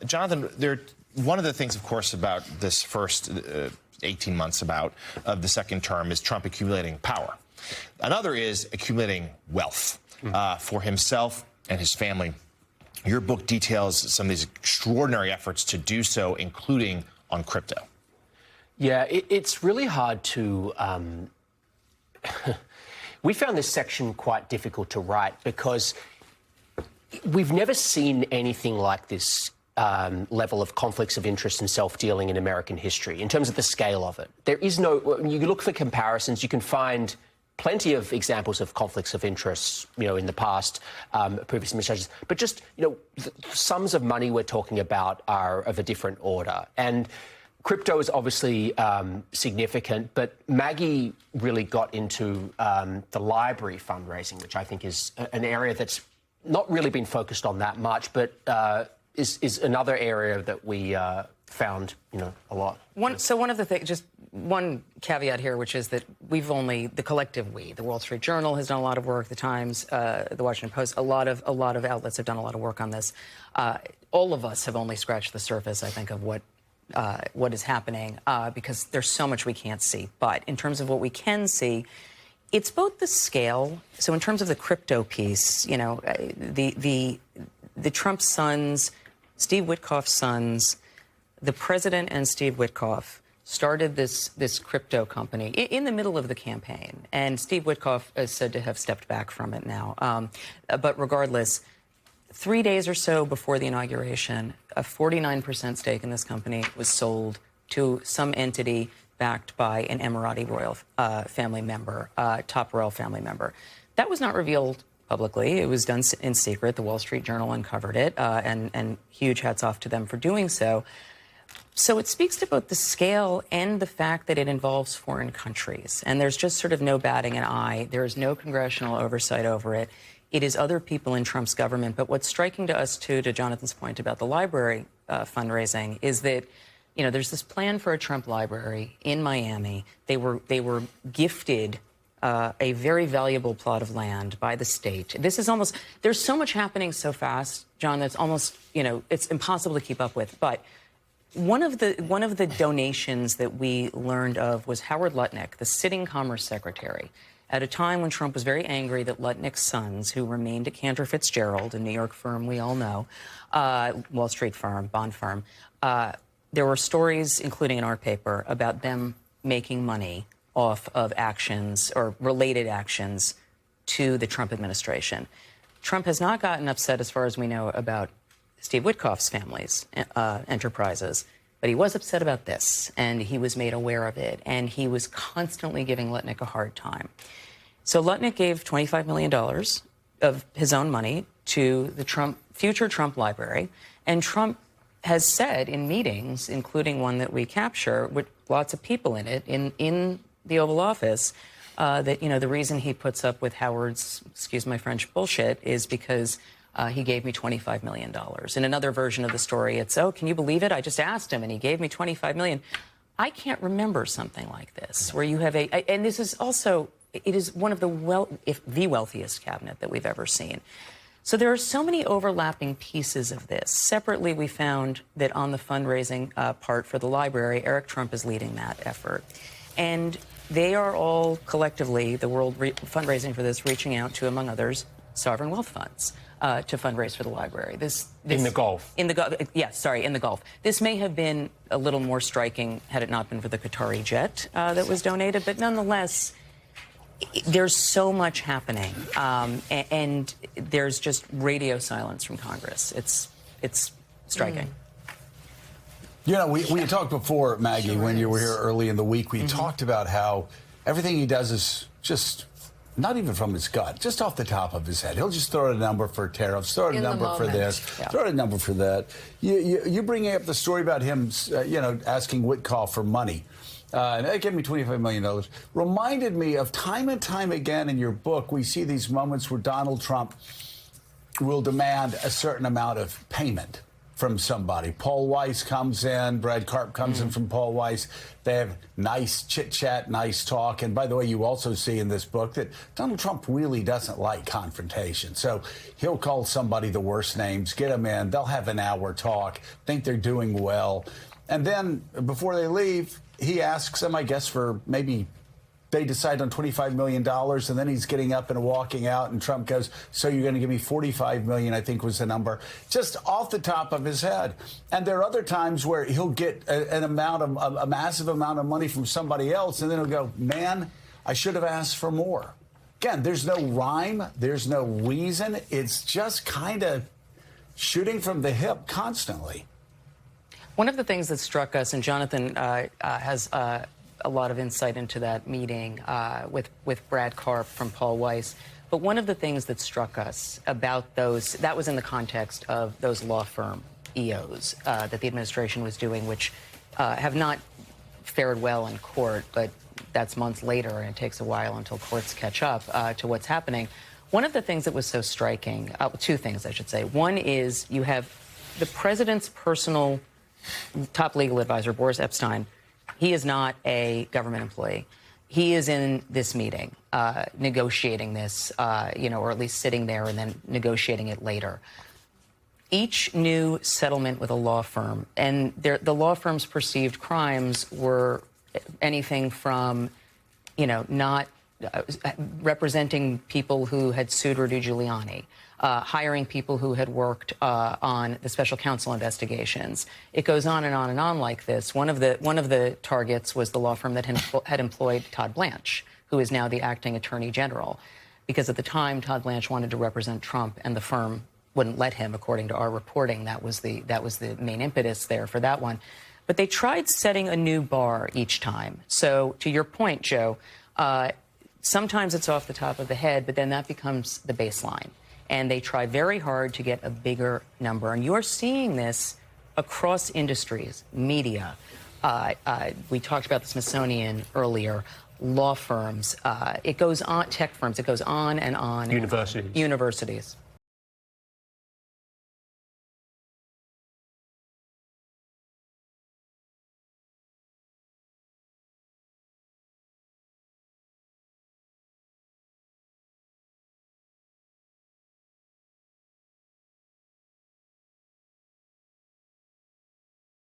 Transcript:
Jonathan, one of the things, of course, about this first 18 months of the second term is Trump accumulating power. Another is accumulating wealth for himself and his family. Your book details some of these extraordinary efforts to do so, including on crypto. Yeah, it's really hard to... We found this section quite difficult to write because we've never seen anything like this level of conflicts of interest and self-dealing in American history in terms of the scale of it. There is no... When you look for comparisons, you can find plenty of examples of conflicts of interest, in the past, previous administrations. But just, the sums of money we're talking about are of a different order. And crypto is obviously significant, but Maggie really got into the library fundraising, which I think is an area that's not really been focused on that much, but is another area that we found, a lot. So one of the things, just one caveat here, which is that the collective we, the Wall Street Journal has done a lot of work, the Times, the Washington Post, a lot of outlets have done a lot of work on this. All of us have only scratched the surface, I think, of what is happening, because there's so much we can't see. But in terms of what we can see, it's both the scale. So in terms of the crypto piece, the Trump sons, Steve Witkoff's sons, the president and Steve Witkoff started this crypto company in the middle of the campaign. And Steve Witkoff is said to have stepped back from it now. But regardless, 3 days or so before the inauguration, a 49% stake in this company was sold to some entity backed by an Emirati royal family member, top royal family member. That was not revealed publicly. It was done in secret. The Wall Street Journal uncovered it, and huge hats off to them for doing so. So it speaks to both the scale and the fact that it involves foreign countries. And there's just sort of no batting an eye. There is no congressional oversight over it. It is other people in Trump's government. But what's striking to us, too, to Jonathan's point about the library fundraising, is that, there's this plan for a Trump library in Miami. They were gifted a very valuable plot of land by the state. This is almost, there's so much happening so fast, John, that's almost, it's impossible to keep up with. But one of the donations that we learned of was Howard Lutnick, the sitting Commerce Secretary, at a time when Trump was very angry that Lutnick's sons, who remained at Cantor Fitzgerald, a New York firm we all know, Wall Street firm, bond firm, there were stories, including in our paper, about them making money off of actions or related actions to the Trump administration. Trump has not gotten upset, as far as we know, about Steve Witkoff's family's enterprises, but he was upset about this, and he was made aware of it, and he was constantly giving Lutnick a hard time. So Lutnick gave $25 million of his own money to the future Trump library, and Trump has said in meetings, including one that we capture, with lots of people in it, in the Oval Office, that, the reason he puts up with Howard's, excuse my French, bullshit is because he gave me $25 million. In another version of the story, it's, oh, can you believe it? I just asked him, and he gave me $25 million. I can't remember something like this, where you have and this is also, it is one of if the wealthiest cabinet that we've ever seen. So there are so many overlapping pieces of this. Separately, we found that on the fundraising part for the library, Eric Trump is leading that effort. And they are all collectively, the world fundraising for this, reaching out to, among others, sovereign wealth funds to fundraise for the library. This in the Gulf. In the Gulf. Yes, sorry, in the Gulf. This may have been a little more striking had it not been for the Qatari jet that was donated, but nonetheless, there's so much happening, and there's just radio silence from Congress. It's striking. We had talked before, Maggie, when you were here early in the week. We talked about how everything he does is just not even from his gut, just off the top of his head. He'll just throw out a number for tariffs, throw out a number for this, throw out a number for that. You bringing up the story about him, asking Witkoff for money. And that gave me $25 million. Reminded me of time and time again in your book, we see these moments where Donald Trump will demand a certain amount of payment from somebody. Paul Weiss comes in, Brad Karp comes in from Paul Weiss. They have nice chit-chat, nice talk. And by the way, you also see in this book that Donald Trump really doesn't like confrontation. So he'll call somebody the worst names, get them in, they'll have an hour talk, think they're doing well. And then before they leave, he asks them, I guess, for maybe they decide on $25 million, and then he's getting up and walking out, and Trump goes, so you're going to give me $45 million, I think was the number, just off the top of his head. And there are other times where he'll get a massive amount of money from somebody else, and then he'll go, man, I should have asked for more. Again, there's no rhyme, there's no reason. It's just kind of shooting from the hip constantly. One of the things that struck us, and Jonathan has a lot of insight into that meeting with Brad Karp from Paul Weiss. But one of the things that struck us about those, that was in the context of those law firm EOs that the administration was doing, which have not fared well in court, but that's months later, and it takes a while until courts catch up to what's happening. One of the things that was so striking, two things, I should say. One is you have the president's personal top legal advisor, Boris Epshteyn. He is not a government employee. He is in this meeting, negotiating this, or at least sitting there and then negotiating it later. Each new settlement with a law firm, and the law firm's perceived crimes were anything from, not representing people who had sued Rudy Giuliani, hiring people who had worked on the special counsel investigations. It goes on and on and on like this. One of the targets was the law firm that had employed Todd Blanche, who is now the acting attorney general, because at the time Todd Blanche wanted to represent Trump, and the firm wouldn't let him, according to our reporting. That was the main impetus there for that one. But they tried setting a new bar each time. So to your point, Joe, sometimes it's off the top of the head, but then that becomes the baseline. And they try very hard to get a bigger number. And you're seeing this across industries, media. We talked about the Smithsonian earlier, law firms. It goes on, tech firms. It goes on and on. Universities. Universities.